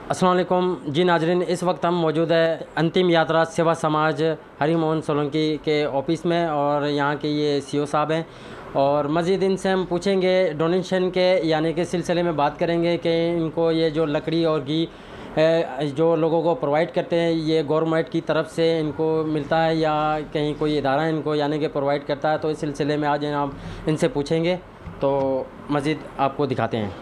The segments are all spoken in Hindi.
अस्सलाम वालेकुम जी नाजरीन, इस वक्त हम मौजूद है अंतिम यात्रा सेवा समाज हरिमोहन सोलंकी के ऑफिस में और यहाँ के ये सीओ साहब हैं और मज़ीद इनसे हम पूछेंगे डोनेशन के यानी कि सिलसिले में बात करेंगे कि इनको ये जो लकड़ी और घी जो लोगों को प्रोवाइड करते हैं ये गवर्नमेंट की तरफ से इनको मिलता है या कहीं कोई इदारा इनको यानी कि प्रोवाइड करता है। तो इस सिलसिले में आज हम इनसे पूछेंगे, तो मज़ीद आपको दिखाते हैं।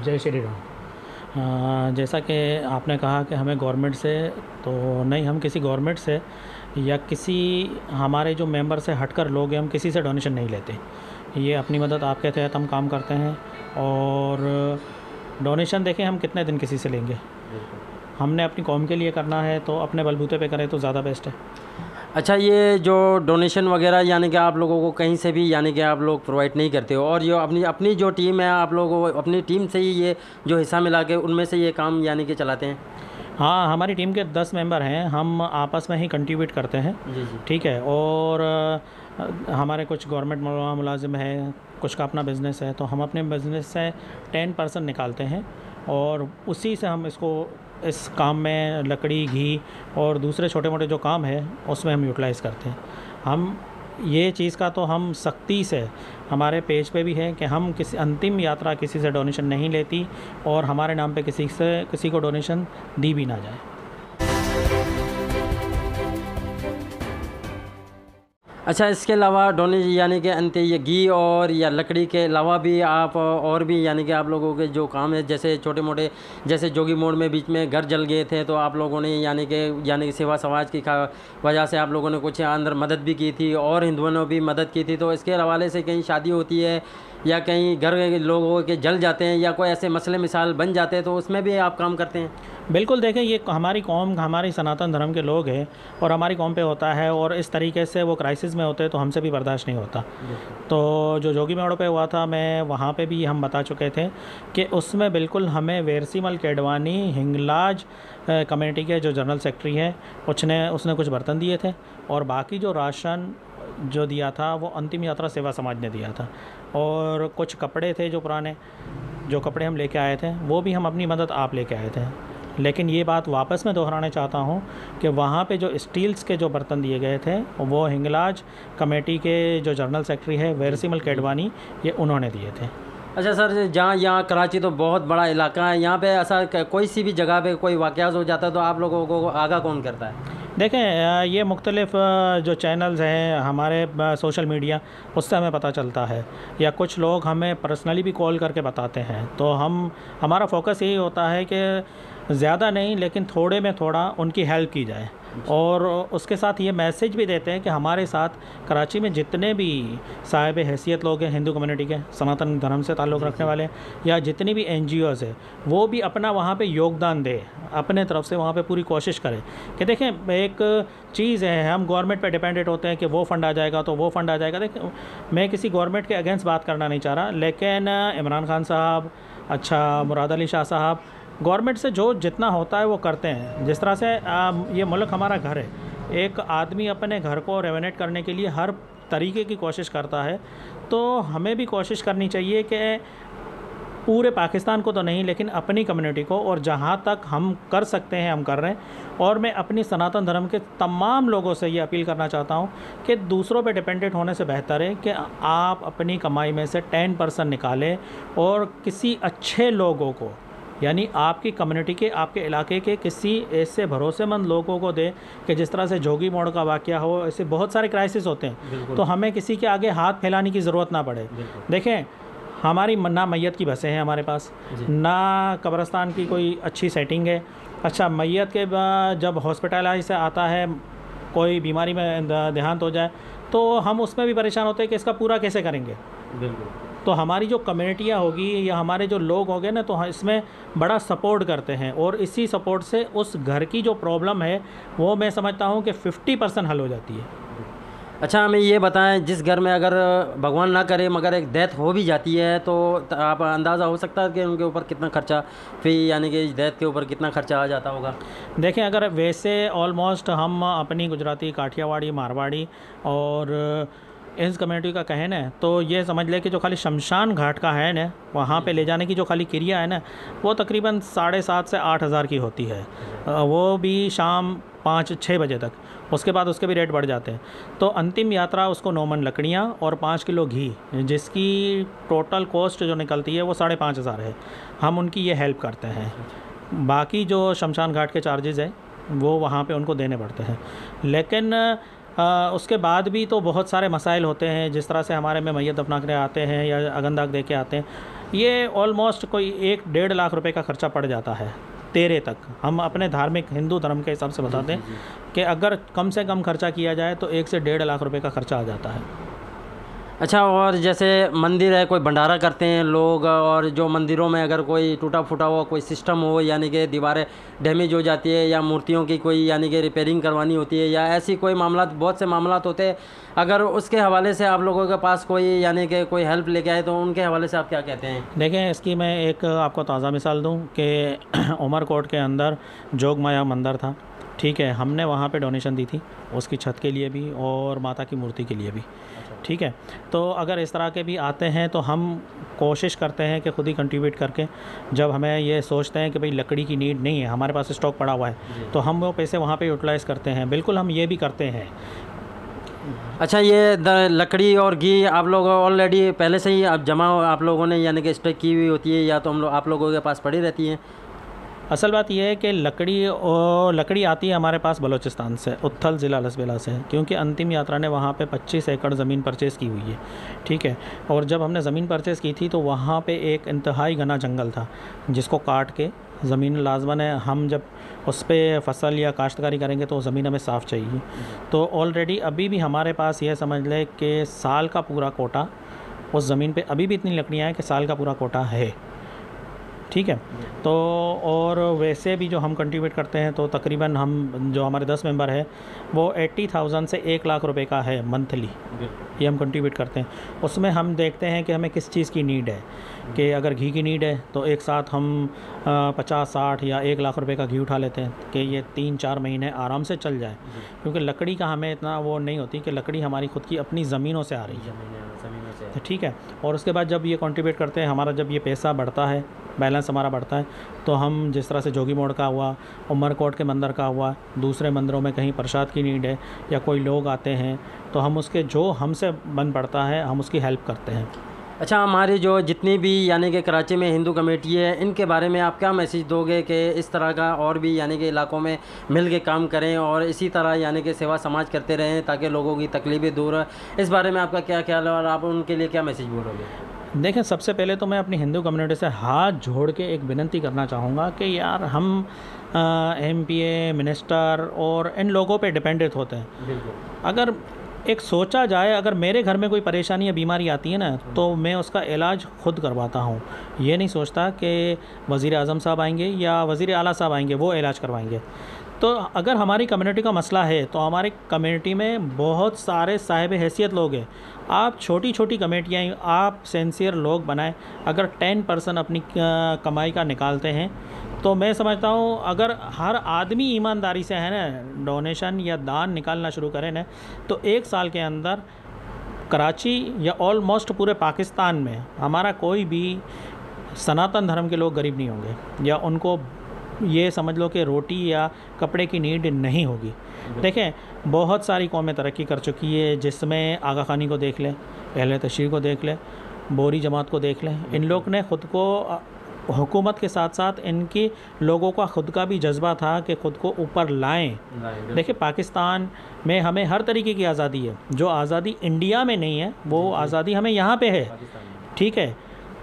जय श्री राम। जैसा कि आपने कहा कि हमें गवर्नमेंट से तो नहीं, हम किसी गवर्नमेंट से या किसी हमारे जो मेंबर से हटकर लोग हैं, हम किसी से डोनेशन नहीं लेते। ये अपनी मदद आपके तहत हम काम करते हैं और डोनेशन देखें हम कितने दिन किसी से लेंगे। हमने अपनी कौम के लिए करना है तो अपने बलबूते पे करें तो ज़्यादा बेस्ट है। अच्छा, ये जो डोनेशन वगैरह यानी कि आप लोगों को कहीं से भी यानी कि आप लोग प्रोवाइड नहीं करते हो और ये अपनी अपनी जो टीम है आप लोगों को अपनी टीम से ही ये जो हिस्सा मिला के उनमें से ये काम यानी कि चलाते हैं? हाँ, हमारी टीम के 10 मेंबर हैं, हम आपस में ही कंट्रीब्यूट करते हैं। जी जी, ठीक है। और हमारे कुछ गवर्नमेंट मुलाजिम है, कुछ का अपना बिज़नेस है, तो हम अपने बिज़नेस से 10% निकालते हैं और उसी से हम इसको इस काम में लकड़ी, घी और दूसरे छोटे मोटे जो काम है उसमें हम यूटिलाइज़ करते हैं। हम ये चीज़ का तो हम सख्ती से हमारे पेज पे भी है कि हम किसी अंतिम यात्रा किसी से डोनेशन नहीं लेती और हमारे नाम पे किसी को डोनेशन दी भी ना जाए। अच्छा, इसके अलावा डोनेशन यानी कि अंत ये घी और या लकड़ी के अलावा भी आप और भी यानी कि आप लोगों के जो काम है जैसे छोटे मोटे, जैसे जोगी मोड़ में बीच में घर जल गए थे तो आप लोगों ने यानी कि सेवा समाज की वजह से आप लोगों ने कुछ अंदर मदद भी की थी और हिंदुओं ने भी मदद की थी। तो इसके हवाले से कहीं शादी होती है या कहीं घर लोगों के जल जाते हैं या कोई ऐसे मसले मिसाल बन जाते हैं तो उसमें भी आप काम करते हैं? बिल्कुल, देखें ये हमारी कौम, हमारी सनातन धर्म के लोग हैं और हमारी कौम पे होता है और इस तरीके से वो क्राइसिस में होते हैं तो हमसे भी बर्दाश्त नहीं होता। तो जो जोगी मोड़ पे हुआ था, मैं वहाँ पे भी हम बता चुके थे कि उसमें बिल्कुल हमें वेरसीमल केडवानी हिंगलाज कम्युनिटी के जो जनरल सेक्रेटरी हैं उसने कुछ बर्तन दिए थे और बाकी जो राशन जो दिया था वो अंतिम यात्रा सेवा समाज ने दिया था। और कुछ कपड़े थे जो पुराने, जो कपड़े हम लेके आए थे वो भी हम अपनी मदद आप लेके आए थे। लेकिन ये बात वापस मैं दोहराना चाहता हूँ कि वहाँ पे जो स्टील्स के जो बर्तन दिए गए थे वो हिंगलाज कमेटी के जो जनरल सेक्रेटरी है वेरसीमल केडवानी, ये उन्होंने दिए थे। अच्छा सर, जहाँ यहाँ कराची तो बहुत बड़ा इलाका है, यहाँ पे ऐसा कोई सी भी जगह पे कोई वाक़या हो जाता है तो आप लोगों को आगाह कौन करता है? देखें, ये मुख्तलिफ़ जो चैनल्स हैं हमारे सोशल मीडिया, उससे हमें पता चलता है या कुछ लोग हमें पर्सनली भी कॉल करके बताते हैं। तो हमारा फोकस यही होता है कि ज़्यादा नहीं लेकिन थोड़े में थोड़ा उनकी हेल्प की जाए और उसके साथ ये मैसेज भी देते हैं कि हमारे साथ कराची में जितने भी साहिब हैसियत लोग हैं हिंदू कम्युनिटी के, सनातन धर्म से ताल्लुक़ रखने वाले या जितनी भी NGOs है वो भी अपना वहाँ पे योगदान दे, अपने तरफ से वहाँ पे पूरी कोशिश करें। कि देखें, एक चीज़ है, हम गवर्नमेंट पे डिपेंडेंट होते हैं कि वो फ़ंड आ जाएगा तो वो फ़ंड आ जाएगा। देखें, मैं किसी गवर्नमेंट के अगेंस्ट बात करना नहीं चाह रहा, लेकिन इमरान खान साहब, अच्छा मुराद अली शाह साहब, गवर्नमेंट से जो जितना होता है वो करते हैं। जिस तरह से ये मुल्क हमारा घर है, एक आदमी अपने घर को रेवेनेट करने के लिए हर तरीके की कोशिश करता है, तो हमें भी कोशिश करनी चाहिए कि पूरे पाकिस्तान को तो नहीं लेकिन अपनी कम्युनिटी को, और जहाँ तक हम कर सकते हैं हम कर रहे हैं। और मैं अपनी सनातन धर्म के तमाम लोगों से ये अपील करना चाहता हूँ कि दूसरों पे डिपेंडेंट होने से बेहतर है कि आप अपनी कमाई में से 10% निकालें और किसी अच्छे लोगों को, यानी आपकी कम्युनिटी के, आपके इलाके के किसी ऐसे भरोसेमंद लोगों को दे कि जिस तरह से जोगी मोड़ का वाक़या हो, ऐसे बहुत सारे क्राइसिस होते हैं तो हमें किसी के आगे हाथ फैलाने की ज़रूरत ना पड़े। देखें, हमारी ना मैयत की बसें हैं हमारे पास, ना कब्रिस्तान की कोई अच्छी सेटिंग है। अच्छा, मैयत के जब हॉस्पिटलाइज से आता है, कोई बीमारी में देहांत हो जाए तो हम उसमें भी परेशान होते हैं कि इसका पूरा कैसे करेंगे। बिल्कुल। तो हमारी जो कम्युनिटियाँ होगी या हमारे जो लोग होंगे ना, तो इसमें बड़ा सपोर्ट करते हैं और इसी सपोर्ट से उस घर की जो प्रॉब्लम है वो मैं समझता हूँ कि 50% हल हो जाती है। अच्छा, हमें ये बताएं, जिस घर में अगर भगवान ना करे मगर एक डेथ हो भी जाती है तो आप अंदाज़ा हो सकता है कि उनके ऊपर कितना खर्चा, फिर यानी कि डेथ के ऊपर कितना खर्चा आ जाता होगा? देखें, अगर वैसे ऑलमोस्ट हम अपनी गुजराती, काठियावाड़ी, मारवाड़ी और इस कम्युनिटी का कहन है तो ये समझ ले कि जो खाली शमशान घाट का है ना, वहाँ पे ले जाने की जो खाली क्रिया है ना, वो तकरीबन 7,500 से 8,000 की होती है, वो भी शाम 5-6 बजे तक। उसके बाद उसके भी रेट बढ़ जाते हैं। तो अंतिम यात्रा उसको 9 मन लकड़ियाँ और 5 किलो घी, जिसकी टोटल कॉस्ट जो निकलती है वो 5,500 है। हम उनकी ये हेल्प करते हैं। बाकी जो शमशान घाट के चार्जेज़ हैं वो वहाँ पे उनको देने पड़ते हैं। लेकिन उसके बाद भी तो बहुत सारे मसाइल होते हैं, जिस तरह से हमारे में मैयत दफना के आते हैं या अगन-दाग दे के आते हैं, ये ऑलमोस्ट कोई 1-1.5 लाख रुपए का ख़र्चा पड़ जाता है तेरे तक। हम अपने धार्मिक हिंदू धर्म के हिसाब से बताते हैं कि अगर कम से कम खर्चा किया जाए तो 1 से 1.5 लाख रुपए का खर्चा आ जाता है। अच्छा, और जैसे मंदिर है, कोई भंडारा करते हैं लोग, और जो मंदिरों में अगर कोई टूटा फूटा हुआ कोई सिस्टम हो, यानी कि दीवारें डैमेज हो जाती है, या मूर्तियों की कोई यानी कि रिपेयरिंग करवानी होती है, या ऐसी कोई मामला, बहुत से मामला होते हैं, अगर उसके हवाले से आप लोगों के पास कोई यानी कि कोई हेल्प लेके आए तो उनके हवाले से आप क्या कहते हैं? देखें, इसकी मैं एक आपको ताज़ा मिसाल दूं कि उमरकोट के अंदर जोगमाया मंदिर था, ठीक है। हमने वहाँ पे डोनेशन दी थी, उसकी छत के लिए भी और माता की मूर्ति के लिए भी, ठीक है। तो अगर इस तरह के भी आते हैं तो हम कोशिश करते हैं कि ख़ुद ही कंट्रीब्यूट करके, जब हमें ये सोचते हैं कि भाई लकड़ी की नीड नहीं है, हमारे पास स्टॉक पड़ा हुआ है, तो हम वो पैसे वहाँ पे यूटिलाइज़ करते हैं। बिल्कुल, हम ये भी करते हैं। अच्छा, ये लकड़ी और घी आप लोग ऑलरेडी पहले से ही आप जमा आप लोगों ने यानी कि स्टॉक की हुई होती है, या तो हम लोग आप लोगों के पास पड़ी रहती हैं? असल बात यह है कि लकड़ी आती है हमारे पास बलूचिस्तान से, उथल ज़िला लसबेला से, क्योंकि अंतिम यात्रा ने वहाँ पे 25 एकड़ ज़मीन परचेज़ की हुई है, ठीक है। और जब हमने ज़मीन परचेज़ की थी तो वहाँ पे एक इंतहाई घना जंगल था, जिसको काट के ज़मीन लाजमन है, हम जब उस पर फसल या काश्तकारी करेंगे तो ज़मीन हमें साफ़ चाहिए। तो ऑलरेडी अभी भी हमारे पास यह समझ लें कि साल का पूरा कोटा उस ज़मीन पे, अभी भी इतनी लकड़ियाँ हैं कि साल का पूरा कोटा है, ठीक है। तो और वैसे भी जो हम कंट्रीब्यूट करते हैं तो तकरीबन हम जो हमारे 10 मेंबर है वो 80,000 से 1 लाख रुपए का है मंथली, ये हम कंट्रीब्यूट करते हैं। उसमें हम देखते हैं कि हमें किस चीज़ की नीड है, कि अगर घी की नीड है तो एक साथ हम 50-60 या 1 लाख रुपए का घी उठा लेते हैं कि ये 3-4 महीने आराम से चल जाए, क्योंकि लकड़ी का हमें इतना वो नहीं होती कि लकड़ी हमारी खुद की अपनी ज़मीनों से आ रही है, तो ठीक है। और उसके बाद जब ये कंट्रीब्यूट करते हैं, हमारा जब ये पैसा बढ़ता है, बैलेंस हमारा बढ़ता है, तो हम जिस तरह से जोगी मोड़ का हुआ, उमरकोट के मंदिर का हुआ, दूसरे मंदिरों में कहीं प्रसाद की नीड है या कोई लोग आते हैं, तो हम उसके जो हमसे बन पड़ता है हम उसकी हेल्प करते हैं। अच्छा, हमारी जो जितनी भी यानी कि कराची में हिंदू कमेटी है, इनके बारे में आप क्या मैसेज दोगे कि इस तरह का और भी यानी कि इलाकों में मिल के काम करें और इसी तरह यानी कि सेवा समाज करते रहें ताकि लोगों की तकलीफ़ें दूर हो? इस बारे में आपका क्या ख्याल है और आप उनके लिए क्या मैसेज बोलोगे? देखें, सबसे पहले तो मैं अपनी हिंदू कम्युनिटी से हाथ जोड़ के एक विनती करना चाहूँगा कि यार हम MPA मिनिस्टर और इन लोगों पे डिपेंडेंट होते हैं। अगर एक सोचा जाए, अगर मेरे घर में कोई परेशानी या बीमारी आती है ना, तो मैं उसका इलाज खुद करवाता हूँ। ये नहीं सोचता कि वज़ीर आज़म साहब आएंगे या वज़ीर आला साहब आएंगे वो इलाज करवाएंगे। तो अगर हमारी कम्युनिटी का मसला है तो हमारी कम्युनिटी में बहुत सारे साहिब हैसियत लोग हैं। आप छोटी छोटी कमेटियाँ, आप सिंसियर लोग बनाएं। अगर 10% अपनी कमाई का निकालते हैं तो मैं समझता हूँ अगर हर आदमी ईमानदारी से है ना डोनेशन या दान निकालना शुरू करें ना, तो 1 साल के अंदर कराची या ऑलमोस्ट पूरे पाकिस्तान में हमारा कोई भी सनातन धर्म के लोग गरीब नहीं होंगे, या उनको ये समझ लो कि रोटी या कपड़े की नीड नहीं होगी। देखें, बहुत सारी कौमें तरक्की कर चुकी है, जिसमें आगा खानी को देख लें, अहले तशरीह को देख लें, बोरी जमात को देख लें। इन लोग ने ख़ुद को हुकूमत के साथ साथ इनकी लोगों का ख़ुद का भी जज्बा था कि ख़ुद को ऊपर लाएं। देखिए, पाकिस्तान में हमें हर तरीके की आज़ादी है, जो आज़ादी इंडिया में नहीं है वो आज़ादी हमें यहाँ पे है, ठीक है।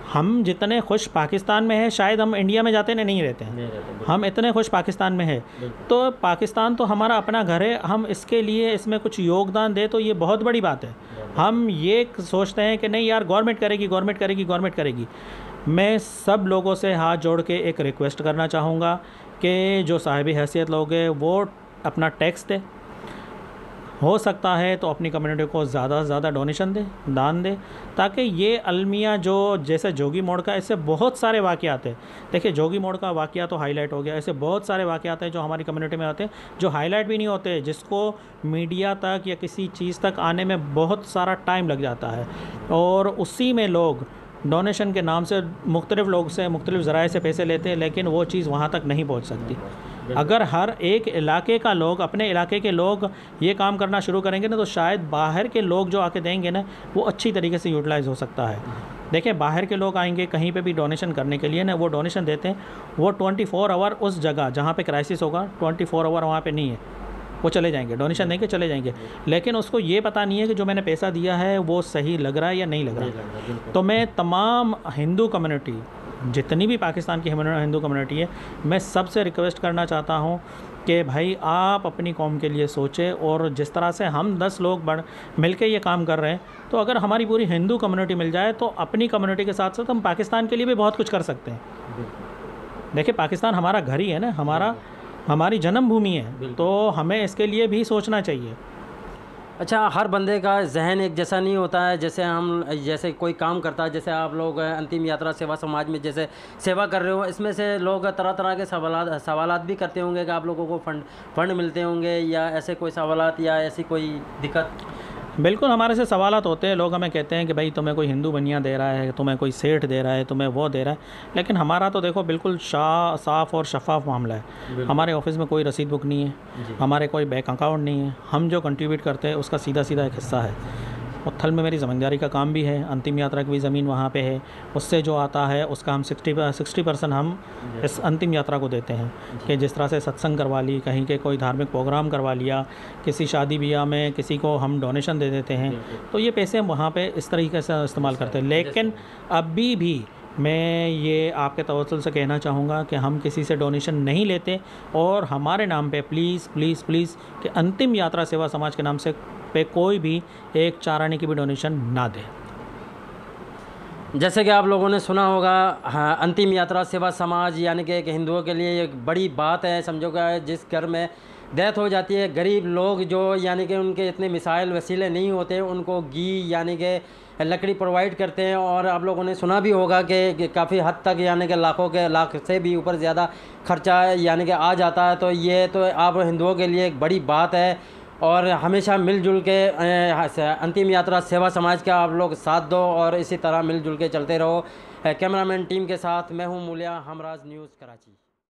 हम जितने खुश पाकिस्तान में है शायद हम इंडिया में जाते नहीं रहते हैं, हम इतने खुश पाकिस्तान में है। तो पाकिस्तान तो हमारा अपना घर है, हम इसके लिए इसमें कुछ योगदान दे तो ये बहुत बड़ी बात है। हम ये सोचते हैं कि नहीं यार गवर्नमेंट करेगी, गवर्नमेंट करेगी, गवर्नमेंट करेगी। मैं सब लोगों से हाथ जोड़ के एक रिक्वेस्ट करना चाहूँगा कि जो साहिब हैसियत लोग हैं वो अपना टैक्स दे, हो सकता है तो अपनी कम्युनिटी को ज़्यादा से ज़्यादा डोनेशन दे, दान दे, ताकि ये अलमिया जो जैसे जोगी मोड़ का, ऐसे बहुत सारे वाक़यात हैं। देखिए जोगी मोड़ का वाक़या तो हाईलाइट हो गया, ऐसे बहुत सारे वाक़यात हैं जो हमारी कम्युनिटी में होते हैं, जो हाईलाइट भी नहीं होते, जिसको मीडिया तक या किसी चीज़ तक आने में बहुत सारा टाइम लग जाता है, और उसी में लोग डोनेशन के नाम से मुख्तलिफ़ लोग से मुख्तलिफ़ ज़राए से पैसे लेते हैं, लेकिन वो चीज़ वहाँ तक नहीं पहुँच सकती। अगर हर एक इलाके का लोग, अपने इलाके के लोग ये काम करना शुरू करेंगे ना, तो शायद बाहर के लोग जो आके देंगे ना, वो अच्छी तरीके से यूटिलाइज़ हो सकता है। देखिए बाहर के लोग आएंगे कहीं पे भी डोनेशन करने के लिए ना, वो डोनेशन देते हैं, वो 24 आवर उस जगह जहाँ पे क्राइसिस होगा 24 आवर वहाँ पे नहीं है, वो चले जाएंगे, डोनेशन देंगे चले जाएंगे, लेकिन उसको ये पता नहीं है कि जो मैंने पैसा दिया है वो सही लग रहा है या नहीं लग रहा। तो मैं तमाम हिंदू कम्युनिटी, जितनी भी पाकिस्तान की हिंदू कम्युनिटी है, मैं सबसे रिक्वेस्ट करना चाहता हूँ कि भाई आप अपनी कौम के लिए सोचें, और जिस तरह से हम 10 लोग मिल के ये काम कर रहे हैं, तो अगर हमारी पूरी हिंदू कम्युनिटी मिल जाए तो अपनी कम्युनिटी के साथ साथ हम पाकिस्तान के लिए भी बहुत कुछ कर सकते हैं। देखिए पाकिस्तान हमारा घर ही है ना, हमारी जन्मभूमि है, तो हमें इसके लिए भी सोचना चाहिए। अच्छा, हर बंदे का जहन एक जैसा नहीं होता है। जैसे कोई काम करता है, जैसे आप लोग अंतिम यात्रा सेवा समाज में जैसे सेवा कर रहे हो, इसमें से लोग तरह तरह के सवालात भी करते होंगे कि आप लोगों को फंड मिलते होंगे, या ऐसे कोई सवालात या ऐसी कोई दिक्कत? बिल्कुल हमारे से सवालात होते हैं, लोग हमें कहते हैं कि भाई तुम्हें कोई हिंदू बनिया दे रहा है, तुम्हें कोई सेठ दे रहा है, तुम्हें वो दे रहा है, लेकिन हमारा तो देखो बिल्कुल साफ़ और शफाफ मामला है। हमारे ऑफिस में कोई रसीद बुक नहीं है, हमारे कोई बैंक अकाउंट नहीं है, हम जो कंट्रीब्यूट करते हैं उसका सीधा सीधा एक हिस्सा है। उथल में मेरी ज़मींदारी का काम भी है, अंतिम यात्रा की भी ज़मीन वहाँ पे है, उससे जो आता है उसका हम 60% हम इस अंतिम यात्रा को देते हैं। कि जिस तरह से सत्संग करवा ली, कहीं के कोई धार्मिक प्रोग्राम करवा लिया, किसी शादी ब्याह में किसी को हम डोनेशन दे देते हैं, तो ये पैसे हम वहाँ पे इस तरीके से इस्तेमाल करते हैं। लेकिन अभी भी मैं ये आपके तवज्जुल से कहना चाहूँगा कि हम किसी से डोनेशन नहीं लेते, और हमारे नाम पे प्लीज़ प्लीज़ प्लीज़ कि अंतिम यात्रा सेवा समाज के नाम से पे कोई भी एक चाराने की भी डोनेशन ना दे। जैसे कि आप लोगों ने सुना होगा, हाँ, अंतिम यात्रा सेवा समाज यानी कि एक हिंदुओं के लिए एक बड़ी बात है। समझो कि जिस घर में डेथ हो जाती है, गरीब लोग जो यानी कि उनके इतने मिसाइल वसीले नहीं होते, उनको घी यानी कि लकड़ी प्रोवाइड करते हैं। और आप लोगों ने सुना भी होगा कि काफ़ी हद तक यानी कि लाख से भी ऊपर ज़्यादा खर्चा यानी कि आ जाता है। तो ये तो आप हिंदुओं के लिए एक बड़ी बात है, और हमेशा मिलजुल के अंतिम यात्रा सेवा समाज का आप लोग साथ दो, और इसी तरह मिलजुल के चलते रहो। कैमरामैन टीम के साथ मैं हूँ मूलिया, हमराज न्यूज़ कराची।